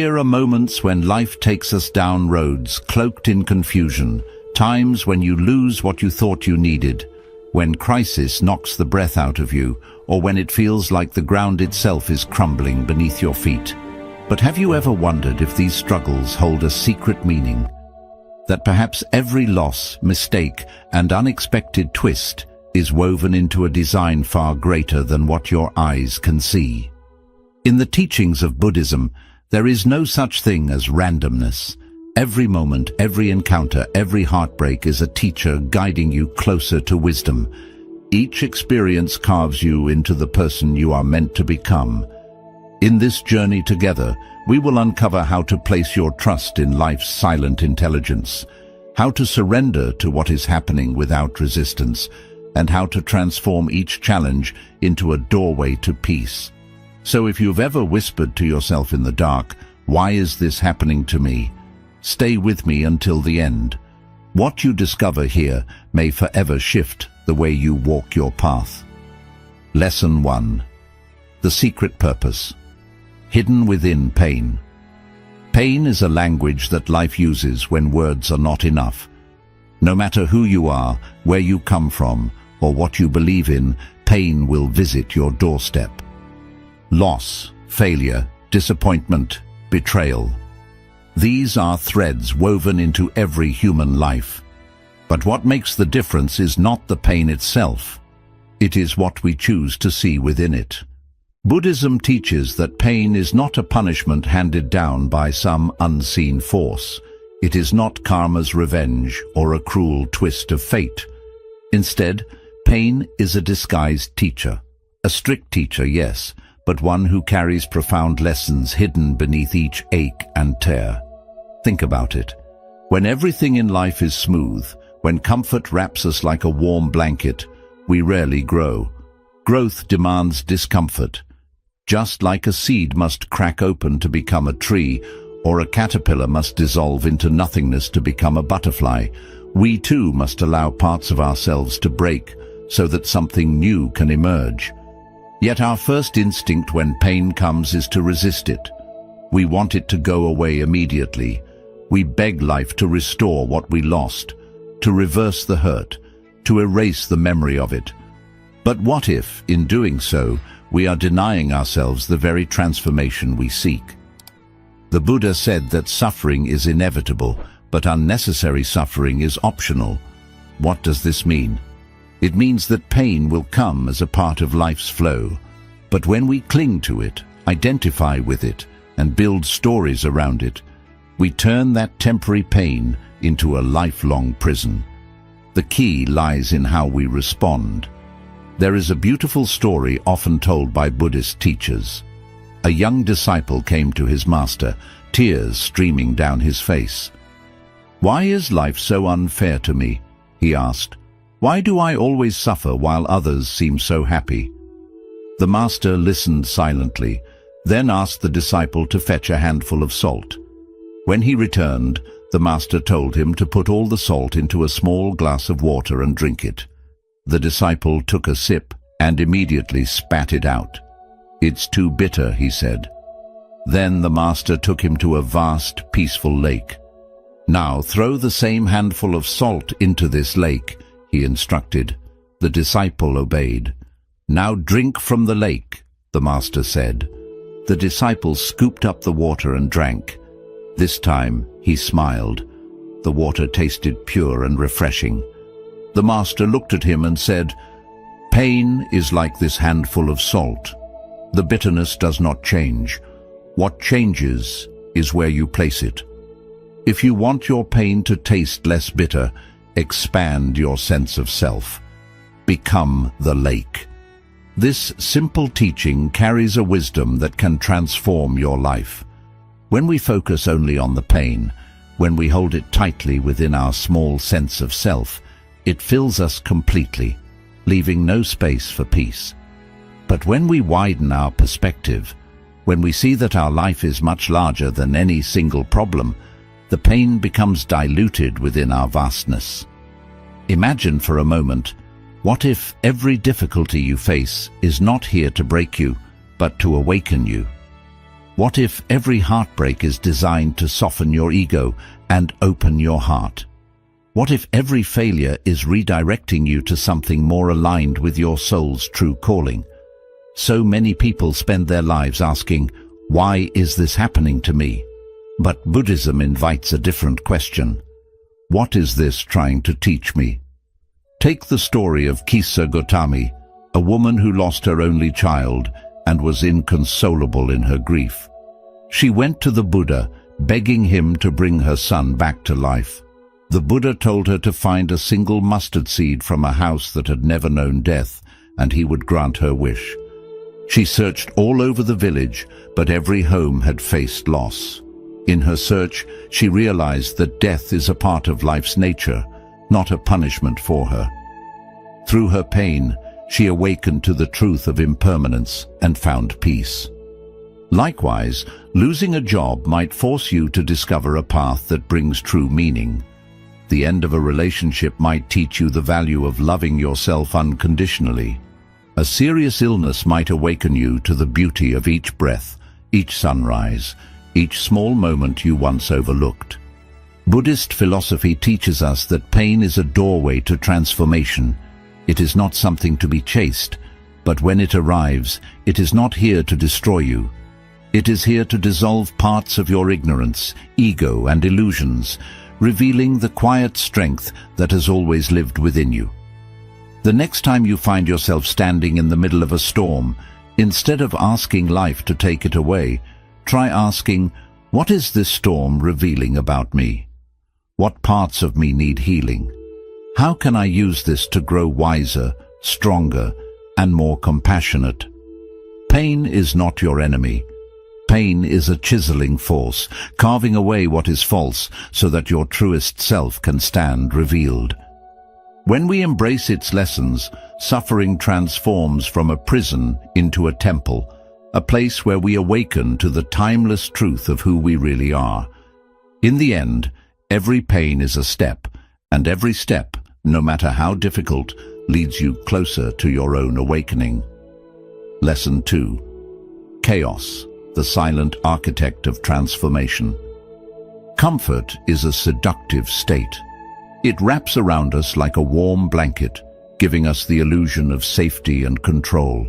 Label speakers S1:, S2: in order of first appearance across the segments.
S1: Here are moments when life takes us down roads cloaked in confusion, times when you lose what you thought you needed, when crisis knocks the breath out of you, or when it feels like the ground itself is crumbling beneath your feet. But have you ever wondered if these struggles hold a secret meaning? That perhaps every loss, mistake, and unexpected twist is woven into a design far greater than what your eyes can see. In the teachings of Buddhism, there is no such thing as randomness. Every moment, every encounter, every heartbreak is a teacher guiding you closer to wisdom. Each experience carves you into the person you are meant to become. In this journey together, we will uncover how to place your trust in life's silent intelligence, how to surrender to what is happening without resistance, and how to transform each challenge into a doorway to peace. So if you've ever whispered to yourself in the dark, "Why is this happening to me?" stay with me until the end. What you discover here may forever shift the way you walk your path. Lesson 1. The secret purpose. Hidden within pain. Pain is a language that life uses when words are not enough. No matter who you are, where you come from, or what you believe in, pain will visit your doorstep. Loss, failure, disappointment, betrayal. These are threads woven into every human life. But what makes the difference is not the pain itself. It is what we choose to see within it. Buddhism teaches that pain is not a punishment handed down by some unseen force. It is not karma's revenge or a cruel twist of fate. Instead, pain is a disguised teacher. A strict teacher, yes, but one who carries profound lessons hidden beneath each ache and tear. Think about it. When everything in life is smooth, when comfort wraps us like a warm blanket, we rarely grow. Growth demands discomfort. Just like a seed must crack open to become a tree, or a caterpillar must dissolve into nothingness to become a butterfly, we too must allow parts of ourselves to break so that something new can emerge. Yet our first instinct when pain comes is to resist it. We want it to go away immediately. We beg life to restore what we lost, to reverse the hurt, to erase the memory of it. But what if, in doing so, we are denying ourselves the very transformation we seek? The Buddha said that suffering is inevitable, but unnecessary suffering is optional. What does this mean? It means that pain will come as a part of life's flow. But when we cling to it, identify with it, and build stories around it, we turn that temporary pain into a lifelong prison. The key lies in how we respond. There is a beautiful story often told by Buddhist teachers. A young disciple came to his master, tears streaming down his face. "Why is life so unfair to me?" he asked. "Why do I always suffer while others seem so happy?" The master listened silently, then asked the disciple to fetch a handful of salt. When he returned, the master told him to put all the salt into a small glass of water and drink it. The disciple took a sip and immediately spat it out. "It's too bitter," he said. Then the master took him to a vast, peaceful lake. "Now throw the same handful of salt into this lake," he instructed. The disciple obeyed. "Now drink from the lake," the master said. The disciple scooped up the water and drank. This time he smiled. The water tasted pure and refreshing. The master looked at him and said, "Pain is like this handful of salt. The bitterness does not change. What changes is where you place it. If you want your pain to taste less bitter, expand your sense of self. Become the lake." This simple teaching carries a wisdom that can transform your life. When we focus only on the pain, when we hold it tightly within our small sense of self, it fills us completely, leaving no space for peace. But when we widen our perspective, when we see that our life is much larger than any single problem, the pain becomes diluted within our vastness. Imagine for a moment, what if every difficulty you face is not here to break you, but to awaken you? What if every heartbreak is designed to soften your ego and open your heart? What if every failure is redirecting you to something more aligned with your soul's true calling? So many people spend their lives asking, why is this happening to me? But Buddhism invites a different question. What is this trying to teach me? Take the story of Kisa Gotami, a woman who lost her only child and was inconsolable in her grief. She went to the Buddha, begging him to bring her son back to life. The Buddha told her to find a single mustard seed from a house that had never known death, and he would grant her wish. She searched all over the village, but every home had faced loss. In her search, she realized that death is a part of life's nature, not a punishment for her. Through her pain, she awakened to the truth of impermanence and found peace. Likewise, losing a job might force you to discover a path that brings true meaning. The end of a relationship might teach you the value of loving yourself unconditionally. A serious illness might awaken you to the beauty of each breath, each sunrise, each small moment you once overlooked. Buddhist philosophy teaches us that pain is a doorway to transformation. It is not something to be chased, but when it arrives, it is not here to destroy you. It is here to dissolve parts of your ignorance, ego, and illusions, revealing the quiet strength that has always lived within you. The next time you find yourself standing in the middle of a storm, instead of asking life to take it away, try asking, what is this storm revealing about me? What parts of me need healing? How can I use this to grow wiser, stronger, and more compassionate? Pain is not your enemy. Pain is a chiseling force, carving away what is false so that your truest self can stand revealed. When we embrace its lessons, suffering transforms from a prison into a temple, a place where we awaken to the timeless truth of who we really are. In the end, every pain is a step, and every step, no matter how difficult, leads you closer to your own awakening. Lesson 2. Chaos, the silent architect of transformation. Comfort is a seductive state. It wraps around us like a warm blanket, giving us the illusion of safety and control.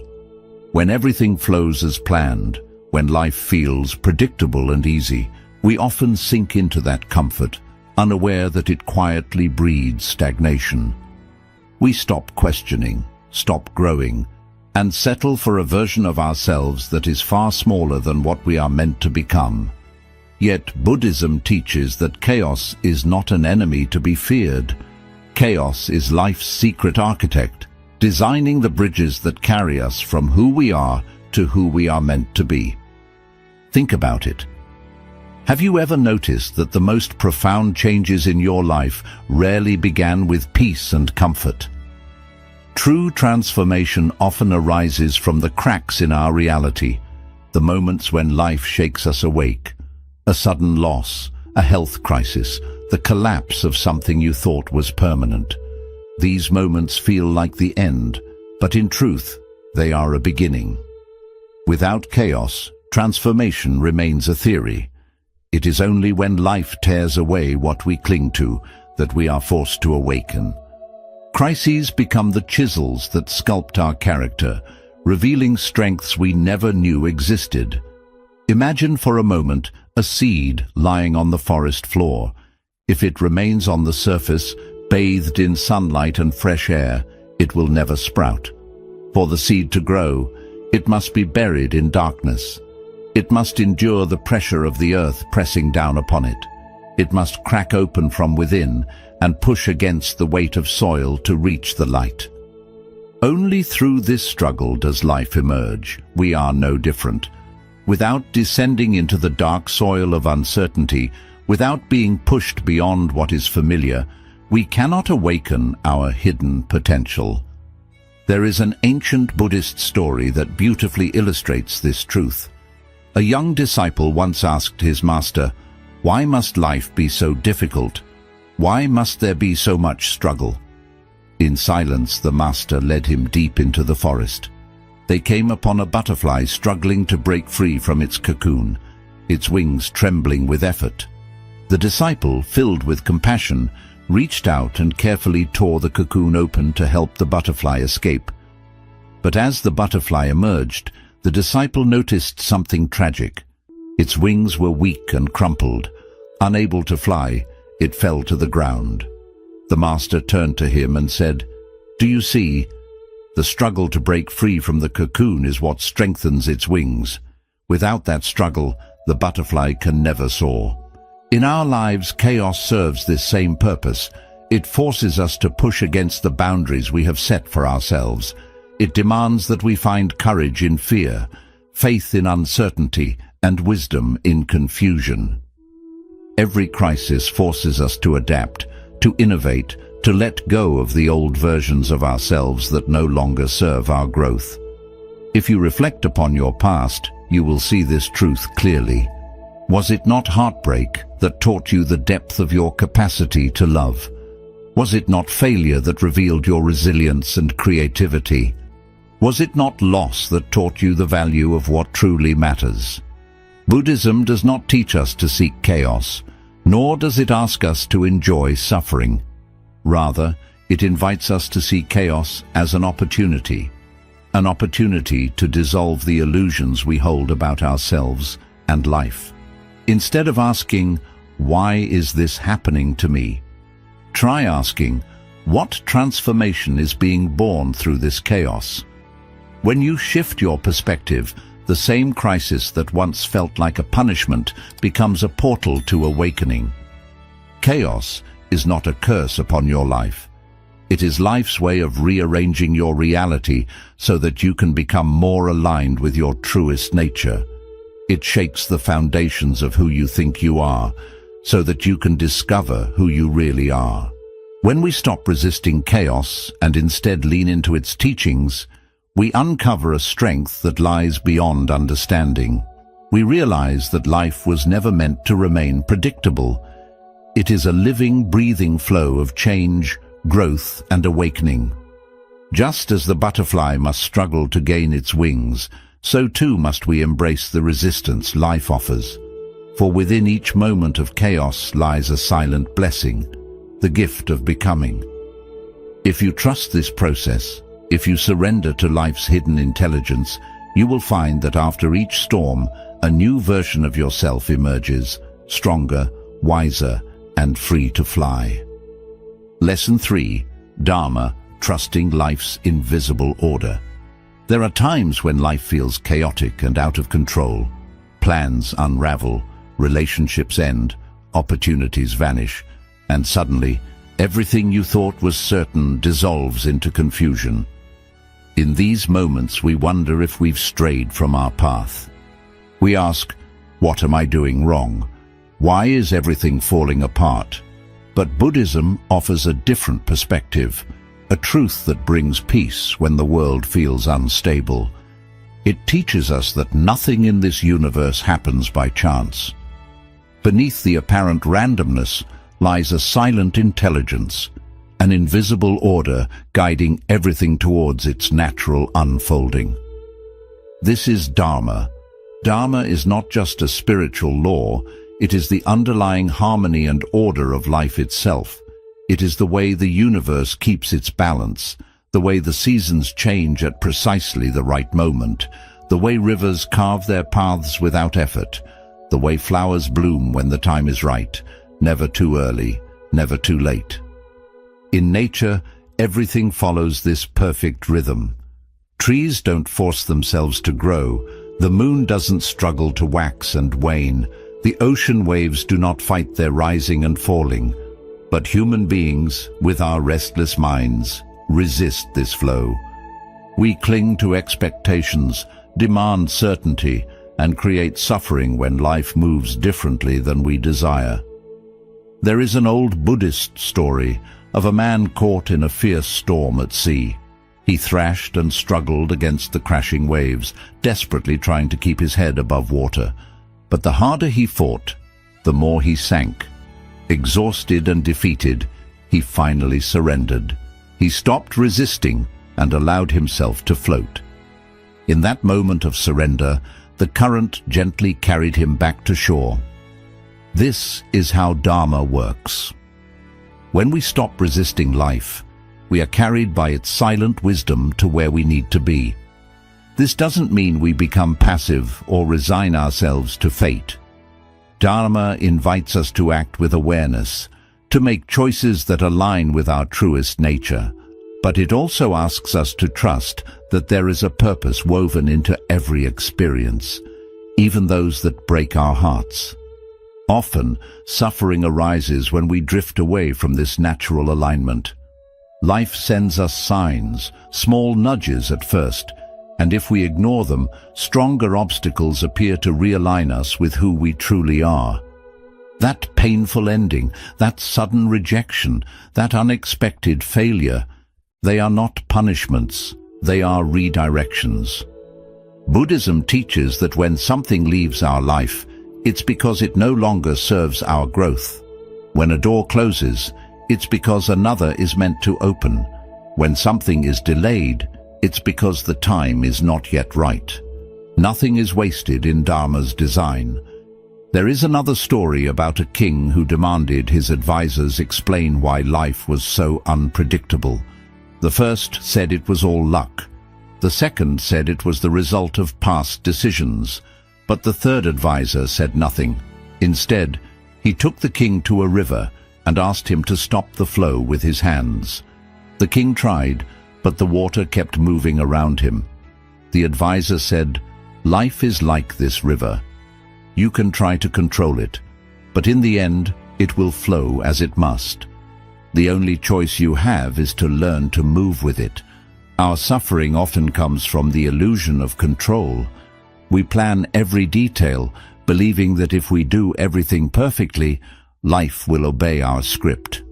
S1: When everything flows as planned, when life feels predictable and easy, we often sink into that comfort, unaware that it quietly breeds stagnation. We stop questioning, stop growing, and settle for a version of ourselves that is far smaller than what we are meant to become. Yet Buddhism teaches that chaos is not an enemy to be feared. Chaos is life's secret architect, designing the bridges that carry us from who we are to who we are meant to be. Think about it. Have you ever noticed that the most profound changes in your life rarely began with peace and comfort? True transformation often arises from the cracks in our reality, the moments when life shakes us awake. A sudden loss, a health crisis, the collapse of something you thought was permanent. These moments feel like the end, but in truth, they are a beginning. Without chaos, transformation remains a theory. It is only when life tears away what we cling to that we are forced to awaken. Crises become the chisels that sculpt our character, revealing strengths we never knew existed. Imagine for a moment a seed lying on the forest floor. If it remains on the surface, bathed in sunlight and fresh air, it will never sprout. For the seed to grow, it must be buried in darkness. It must endure the pressure of the earth pressing down upon it. It must crack open from within and push against the weight of soil to reach the light. Only through this struggle does life emerge. We are no different. Without descending into the dark soil of uncertainty, without being pushed beyond what is familiar, we cannot awaken our hidden potential. There is an ancient Buddhist story that beautifully illustrates this truth. A young disciple once asked his master, "Why must life be so difficult? Why must there be so much struggle?" In silence, the master led him deep into the forest. They came upon a butterfly struggling to break free from its cocoon, its wings trembling with effort. The disciple, filled with compassion, reached out and carefully tore the cocoon open to help the butterfly escape. But as the butterfly emerged, the disciple noticed something tragic. Its wings were weak and crumpled. Unable to fly, it fell to the ground. The master turned to him and said, "Do you see? The struggle to break free from the cocoon is what strengthens its wings. Without that struggle, the butterfly can never soar." In our lives, chaos serves this same purpose. It forces us to push against the boundaries we have set for ourselves. It demands that we find courage in fear, faith in uncertainty, and wisdom in confusion. Every crisis forces us to adapt, to innovate, to let go of the old versions of ourselves that no longer serve our growth. If you reflect upon your past, you will see this truth clearly. Was it not heartbreak that taught you the depth of your capacity to love? Was it not failure that revealed your resilience and creativity? Was it not loss that taught you the value of what truly matters? Buddhism does not teach us to seek chaos, nor does it ask us to enjoy suffering. Rather, it invites us to see chaos as an opportunity to dissolve the illusions we hold about ourselves and life. Instead of asking, "Why is this happening to me?" try asking, "What transformation is being born through this chaos?" When you shift your perspective, the same crisis that once felt like a punishment becomes a portal to awakening. Chaos is not a curse upon your life. It is life's way of rearranging your reality so that you can become more aligned with your truest nature. It shakes the foundations of who you think you are, so that you can discover who you really are. When we stop resisting chaos and instead lean into its teachings, we uncover a strength that lies beyond understanding. We realize that life was never meant to remain predictable. It is a living, breathing flow of change, growth, and awakening. Just as the butterfly must struggle to gain its wings, so too must we embrace the resistance life offers. For within each moment of chaos lies a silent blessing, the gift of becoming. If you trust this process, if you surrender to life's hidden intelligence, you will find that after each storm, a new version of yourself emerges, stronger, wiser, and free to fly. Lesson 3. Dharma, trusting life's invisible order. There are times when life feels chaotic and out of control. Plans unravel, relationships end, opportunities vanish, and suddenly, everything you thought was certain dissolves into confusion. In these moments, we wonder if we've strayed from our path. We ask, "What am I doing wrong? Why is everything falling apart?" But Buddhism offers a different perspective, a truth that brings peace when the world feels unstable. It teaches us that nothing in this universe happens by chance. Beneath the apparent randomness lies a silent intelligence, an invisible order guiding everything towards its natural unfolding. This is Dharma. Dharma is not just a spiritual law, it is the underlying harmony and order of life itself. It is the way the universe keeps its balance, the way the seasons change at precisely the right moment, the way rivers carve their paths without effort, the way flowers bloom when the time is right, never too early, never too late. In nature, everything follows this perfect rhythm. Trees don't force themselves to grow, the moon doesn't struggle to wax and wane, the ocean waves do not fight their rising and falling. But human beings, with our restless minds, resist this flow. We cling to expectations, demand certainty, and create suffering when life moves differently than we desire. There is an old Buddhist story of a man caught in a fierce storm at sea. He thrashed and struggled against the crashing waves, desperately trying to keep his head above water. But the harder he fought, the more he sank. Exhausted and defeated, he finally surrendered. He stopped resisting and allowed himself to float. In that moment of surrender, the current gently carried him back to shore. This is how Dharma works. When we stop resisting life, we are carried by its silent wisdom to where we need to be. This doesn't mean we become passive or resign ourselves to fate. Dharma invites us to act with awareness, to make choices that align with our truest nature. But it also asks us to trust that there is a purpose woven into every experience, even those that break our hearts. Often, suffering arises when we drift away from this natural alignment. Life sends us signs, small nudges at first, and if we ignore them, stronger obstacles appear to realign us with who we truly are. That painful ending, that sudden rejection, that unexpected failure, they are not punishments, they are redirections. Buddhism teaches that when something leaves our life, it's because it no longer serves our growth. When a door closes, it's because another is meant to open. When something is delayed, it's because the time is not yet right. Nothing is wasted in Dharma's design. There is another story about a king who demanded his advisors explain why life was so unpredictable. The first said it was all luck. The second said it was the result of past decisions. But the third advisor said nothing. Instead, he took the king to a river and asked him to stop the flow with his hands. The king tried, but the water kept moving around him. The advisor said, "Life is like this river. You can try to control it, but in the end, it will flow as it must. The only choice you have is to learn to move with it." Our suffering often comes from the illusion of control. We plan every detail, believing that if we do everything perfectly, life will obey our script.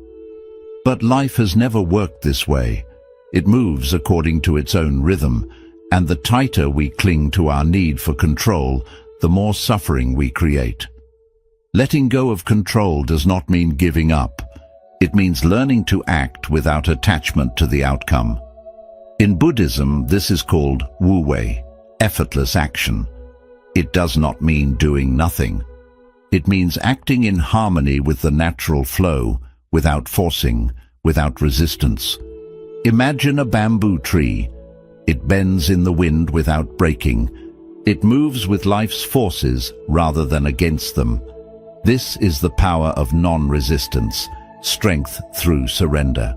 S1: But life has never worked this way. It moves according to its own rhythm, and the tighter we cling to our need for control, the more suffering we create. Letting go of control does not mean giving up. It means learning to act without attachment to the outcome. In Buddhism, this is called wu-wei, effortless action. It does not mean doing nothing. It means acting in harmony with the natural flow, without forcing, without resistance. Imagine a bamboo tree. It bends in the wind without breaking. It moves with life's forces rather than against them. This is the power of non-resistance, strength through surrender.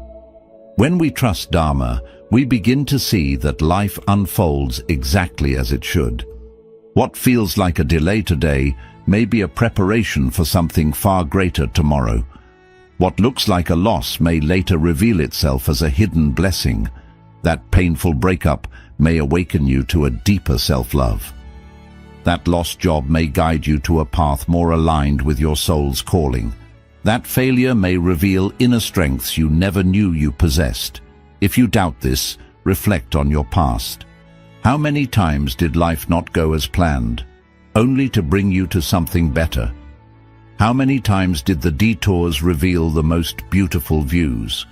S1: When we trust Dharma, we begin to see that life unfolds exactly as it should. What feels like a delay today may be a preparation for something far greater tomorrow. What looks like a loss may later reveal itself as a hidden blessing. That painful breakup may awaken you to a deeper self-love. That lost job may guide you to a path more aligned with your soul's calling. That failure may reveal inner strengths you never knew you possessed. If you doubt this, reflect on your past. How many times did life not go as planned, only to bring you to something better? How many times did the detours reveal the most beautiful views?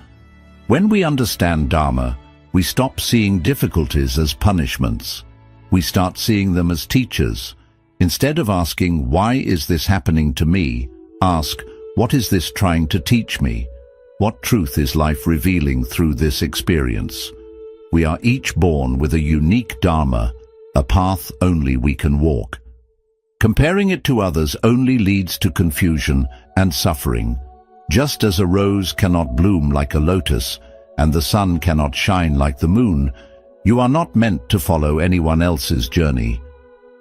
S1: When we understand Dharma, we stop seeing difficulties as punishments. We start seeing them as teachers. Instead of asking, "Why is this happening to me?" ask, "What is this trying to teach me? What truth is life revealing through this experience?" We are each born with a unique Dharma, a path only we can walk. Comparing it to others only leads to confusion and suffering. Just as a rose cannot bloom like a lotus, and the sun cannot shine like the moon, you are not meant to follow anyone else's journey.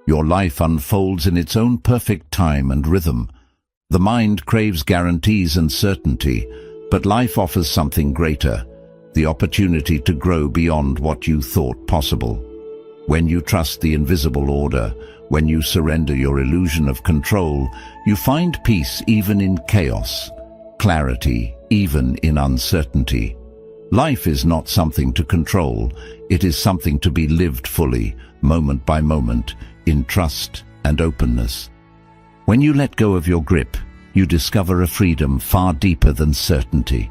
S1: Your life unfolds in its own perfect time and rhythm. The mind craves guarantees and certainty, but life offers something greater, the opportunity to grow beyond what you thought possible. When you trust the invisible order, when you surrender your illusion of control, you find peace even in chaos, clarity even in uncertainty. Life is not something to control, it is something to be lived fully, moment by moment, in trust and openness. When you let go of your grip, you discover a freedom far deeper than certainty,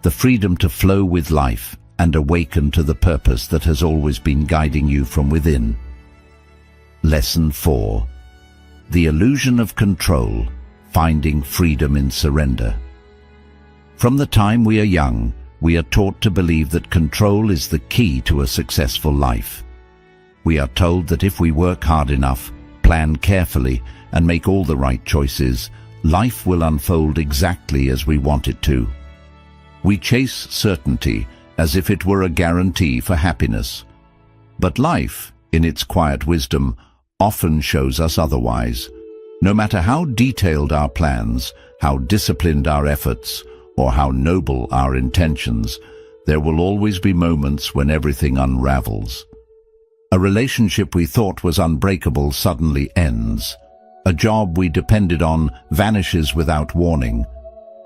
S1: the freedom to flow with life and awaken to the purpose that has always been guiding you from within. Lesson 4. The illusion of control, finding freedom in surrender. From the time we are young, we are taught to believe that control is the key to a successful life. We are told that if we work hard enough, plan carefully, and make all the right choices, life will unfold exactly as we want it to. We chase certainty as if it were a guarantee for happiness. But life, in its quiet wisdom, often shows us otherwise. No matter how detailed our plans, how disciplined our efforts, or how noble our intentions, there will always be moments when everything unravels. A relationship we thought was unbreakable suddenly ends. A job we depended on vanishes without warning.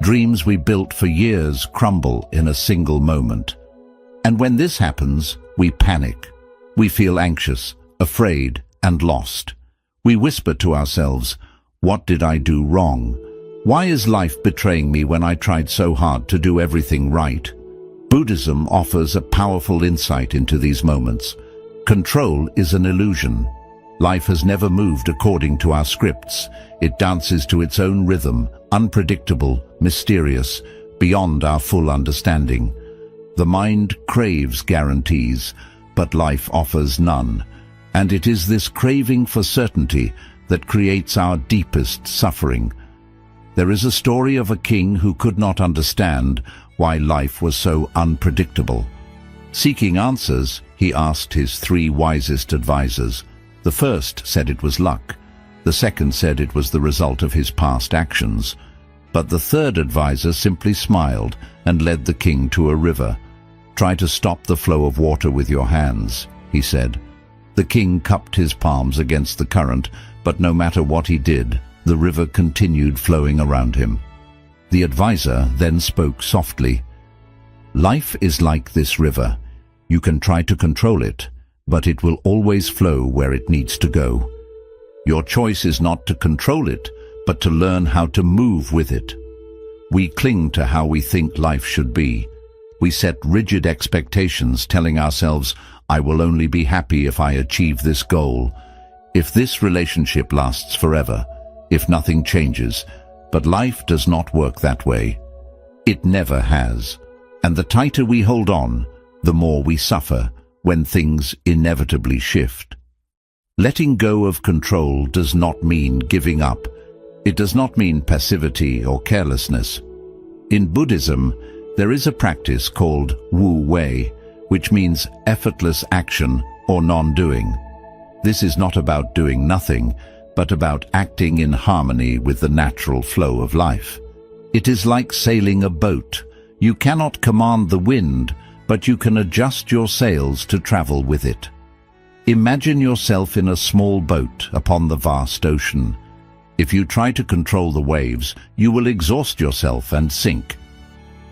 S1: Dreams we built for years crumble in a single moment. And when this happens, we panic. We feel anxious, afraid, and lost. We whisper to ourselves, "What did I do wrong? Why is life betraying me when I tried so hard to do everything right?" Buddhism offers a powerful insight into these moments. Control is an illusion. Life has never moved according to our scripts. It dances to its own rhythm, unpredictable, mysterious, beyond our full understanding. The mind craves guarantees, but life offers none. And it is this craving for certainty that creates our deepest suffering. There is a story of a king who could not understand why life was so unpredictable. Seeking answers, he asked his 3 wisest advisors. The first said it was luck. The second said it was the result of his past actions. But the third advisor simply smiled and led the king to a river. "Try to stop the flow of water with your hands," he said. The king cupped his palms against the current, but no matter what he did, the river continued flowing around him. The advisor then spoke softly. "Life is like this river. You can try to control it, but it will always flow where it needs to go. Your choice is not to control it, but to learn how to move with it." We cling to how we think life should be. We set rigid expectations, telling ourselves, "I will only be happy if I achieve this goal, if this relationship lasts forever, if nothing changes." But life does not work that way. It never has. And the tighter we hold on, the more we suffer when things inevitably shift. Letting go of control does not mean giving up. It does not mean passivity or carelessness. In Buddhism, there is a practice called Wu Wei, which means effortless action or non-doing. This is not about doing nothing, but about acting in harmony with the natural flow of life. It is like sailing a boat. You cannot command the wind, but you can adjust your sails to travel with it. Imagine yourself in a small boat upon the vast ocean. If you try to control the waves, you will exhaust yourself and sink.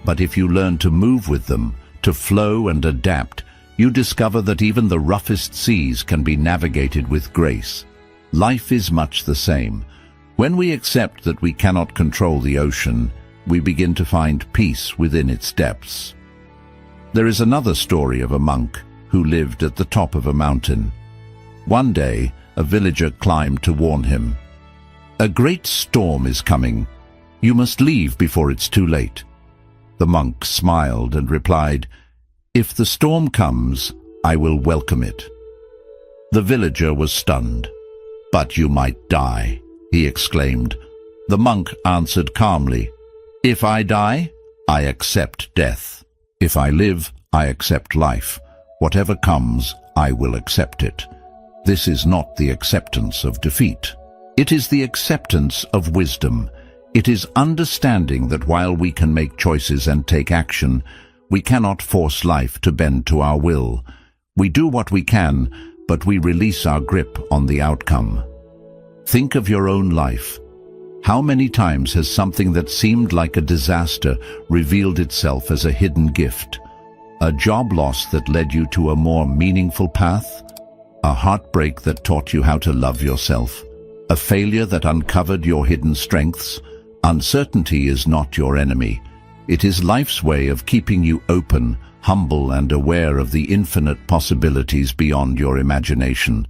S1: But if you learn to move with them, to flow and adapt, you discover that even the roughest seas can be navigated with grace. Life is much the same. When we accept that we cannot control the ocean, we begin to find peace within its depths. There is another story of a monk who lived at the top of a mountain. One day, a villager climbed to warn him. "A great storm is coming. You must leave before it's too late." The monk smiled and replied, "If the storm comes, I will welcome it." The villager was stunned. "But you might die," he exclaimed. The monk answered calmly, "If I die, I accept death. If I live, I accept life. Whatever comes, I will accept it." This is not the acceptance of defeat. It is the acceptance of wisdom. It is understanding that while we can make choices and take action, we cannot force life to bend to our will. We do what we can, but we release our grip on the outcome. Think of your own life. How many times has something that seemed like a disaster revealed itself as a hidden gift? A job loss that led you to a more meaningful path? A heartbreak that taught you how to love yourself? A failure that uncovered your hidden strengths? Uncertainty is not your enemy. It is life's way of keeping you open, humble, and aware of the infinite possibilities beyond your imagination.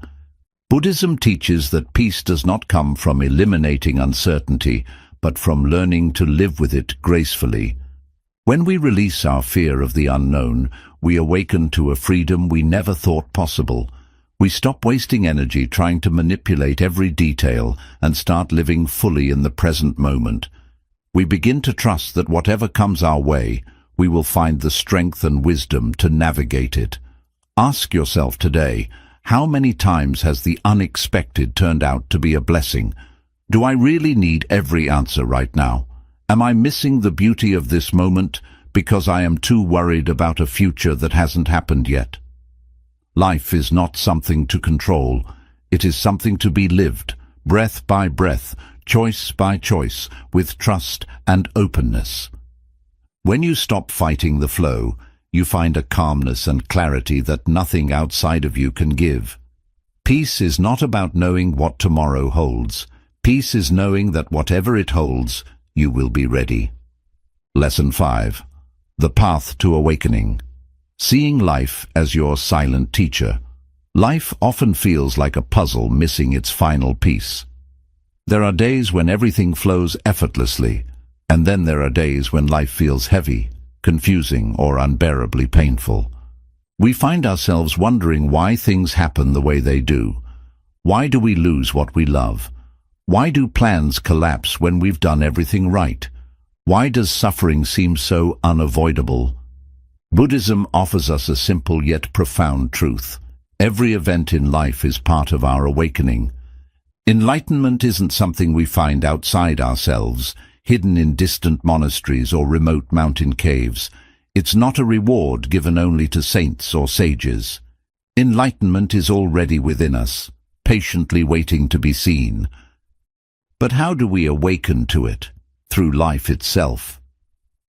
S1: Buddhism teaches that peace does not come from eliminating uncertainty, but from learning to live with it gracefully. When we release our fear of the unknown, we awaken to a freedom we never thought possible. We stop wasting energy trying to manipulate every detail and start living fully in the present moment. We begin to trust that whatever comes our way, we will find the strength and wisdom to navigate it. Ask yourself today, how many times has the unexpected turned out to be a blessing? Do I really need every answer right now? Am I missing the beauty of this moment because I am too worried about a future that hasn't happened yet? Life is not something to control. It is something to be lived, breath by breath, choice by choice, with trust and openness. When you stop fighting the flow, you find a calmness and clarity that nothing outside of you can give. Peace is not about knowing what tomorrow holds. Peace is knowing that whatever it holds, you will be ready. Lesson 5. The Path to Awakening. Seeing life as your silent teacher. Life often feels like a puzzle missing its final piece. There are days when everything flows effortlessly, and then there are days when life feels heavy, confusing, or unbearably painful. We find ourselves wondering why things happen the way they do. Why do we lose what we love? Why do plans collapse when we've done everything right? Why does suffering seem so unavoidable? Buddhism offers us a simple yet profound truth. Every event in life is part of our awakening. Enlightenment isn't something we find outside ourselves, hidden in distant monasteries or remote mountain caves. It's not a reward given only to saints or sages. Enlightenment is already within us, patiently waiting to be seen. But how do we awaken to it? Through life itself.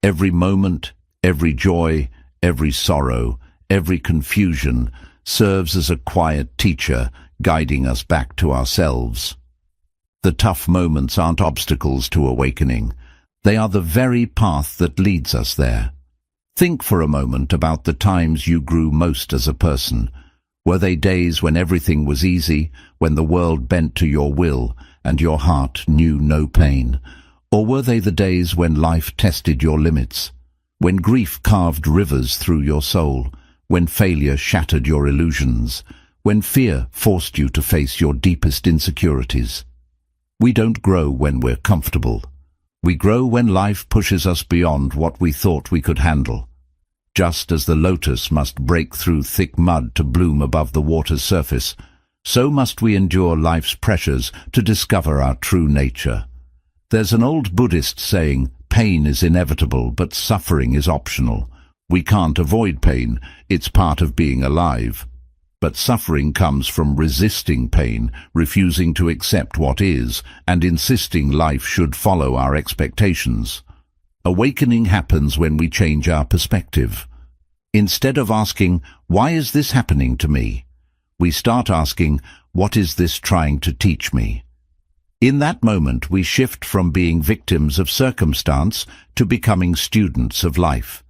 S1: Every moment, every joy, every sorrow, every confusion serves as a quiet teacher guiding us back to ourselves. The tough moments aren't obstacles to awakening. They are the very path that leads us there. Think for a moment about the times you grew most as a person. Were they days when everything was easy, when the world bent to your will and your heart knew no pain? Or were they the days when life tested your limits, when grief carved rivers through your soul, when failure shattered your illusions, when fear forced you to face your deepest insecurities? We don't grow when we're comfortable. We grow when life pushes us beyond what we thought we could handle. Just as the lotus must break through thick mud to bloom above the water's surface, so must we endure life's pressures to discover our true nature. There's an old Buddhist saying, pain is inevitable, but suffering is optional. We can't avoid pain, it's part of being alive. But suffering comes from resisting pain, refusing to accept what is, and insisting life should follow our expectations. Awakening happens when we change our perspective. Instead of asking, why is this happening to me? We start asking, what is this trying to teach me? In that moment, we shift from being victims of circumstance to becoming students of life.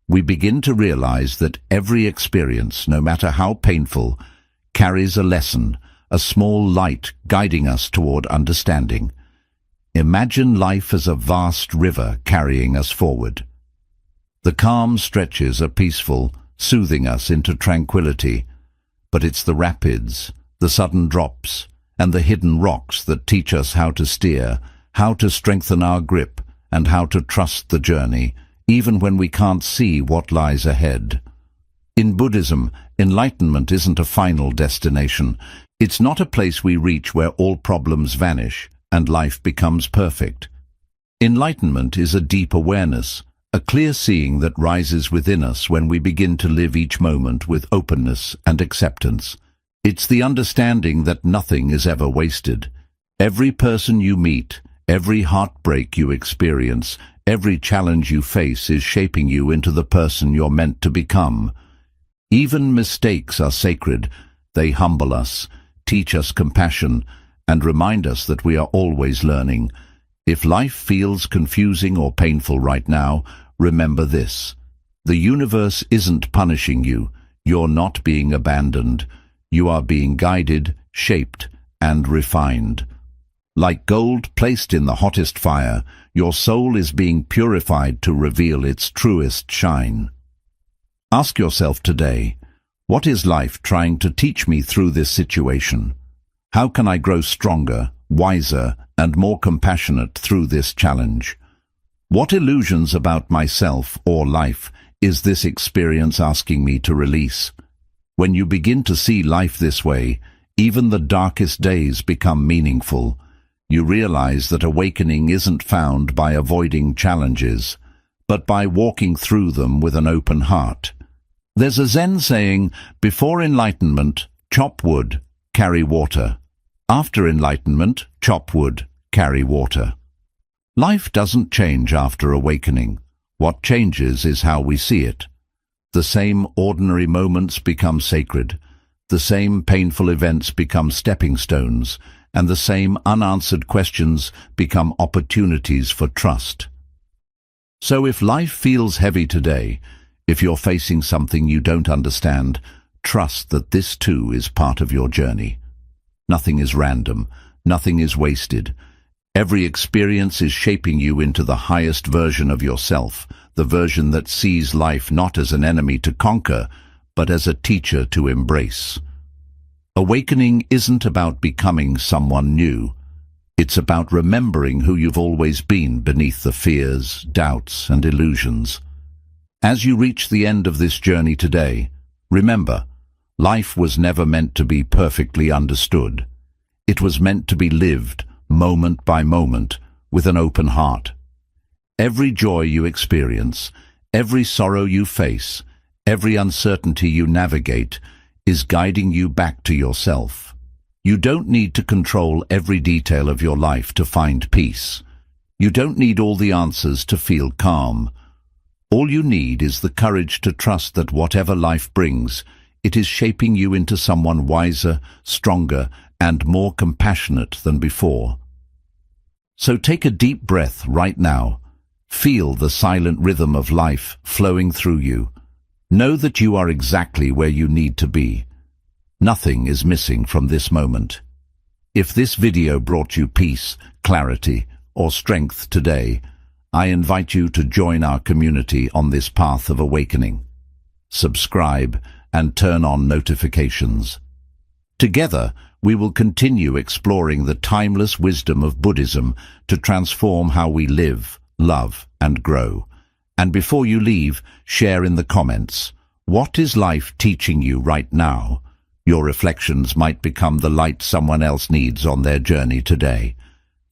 S1: We begin to realize that every experience, no matter how painful, carries a lesson, a small light guiding us toward understanding. Imagine life as a vast river carrying us forward. The calm stretches are peaceful, soothing us into tranquility, but it's the rapids, the sudden drops, and the hidden rocks that teach us how to steer, how to strengthen our grip, and how to trust the journey, even when we can't see what lies ahead. In Buddhism, enlightenment isn't a final destination. It's not a place we reach where all problems vanish and life becomes perfect. Enlightenment is a deep awareness, a clear seeing that rises within us when we begin to live each moment with openness and acceptance. It's the understanding that nothing is ever wasted. Every person you meet, every heartbreak you experience, every challenge you face is shaping you into the person you're meant to become. Even mistakes are sacred. They humble us, teach us compassion, and remind us that we are always learning. If life feels confusing or painful right now, remember this. The universe isn't punishing you. You're not being abandoned. You are being guided, shaped, and refined. Like gold placed in the hottest fire, your soul is being purified to reveal its truest shine. Ask yourself today, what is life trying to teach me through this situation? How can I grow stronger, wiser, and more compassionate through this challenge? What illusions about myself or life is this experience asking me to release? When you begin to see life this way, even the darkest days become meaningful. You realize that awakening isn't found by avoiding challenges, but by walking through them with an open heart. There's a Zen saying, before enlightenment, chop wood, carry water. After enlightenment, chop wood, carry water. Life doesn't change after awakening. What changes is how we see it. The same ordinary moments become sacred. The same painful events become stepping stones, and the same unanswered questions become opportunities for trust. So if life feels heavy today, if you're facing something you don't understand, trust that this too is part of your journey. Nothing is random, nothing is wasted. Every experience is shaping you into the highest version of yourself, the version that sees life not as an enemy to conquer, but as a teacher to embrace. Awakening isn't about becoming someone new. It's about remembering who you've always been beneath the fears, doubts, and illusions. As you reach the end of this journey today, remember, life was never meant to be perfectly understood. It was meant to be lived, moment by moment, with an open heart. Every joy you experience, every sorrow you face, every uncertainty you navigate, is guiding you back to yourself. You don't need to control every detail of your life to find peace. You don't need all the answers to feel calm. All you need is the courage to trust that whatever life brings, it is shaping you into someone wiser, stronger, and more compassionate than before. So take a deep breath right now. Feel the silent rhythm of life flowing through you. Know that you are exactly where you need to be. Nothing is missing from this moment. If this video brought you peace, clarity, or strength today, I invite you to join our community on this path of awakening. Subscribe and turn on notifications. Together, we will continue exploring the timeless wisdom of Buddhism to transform how we live, love, and grow. And before you leave, share in the comments, what is life teaching you right now? Your reflections might become the light someone else needs on their journey today.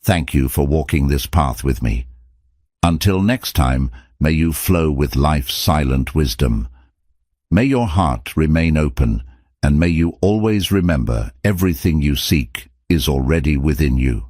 S1: Thank you for walking this path with me. Until next time, may you flow with life's silent wisdom. May your heart remain open, and may you always remember everything you seek is already within you.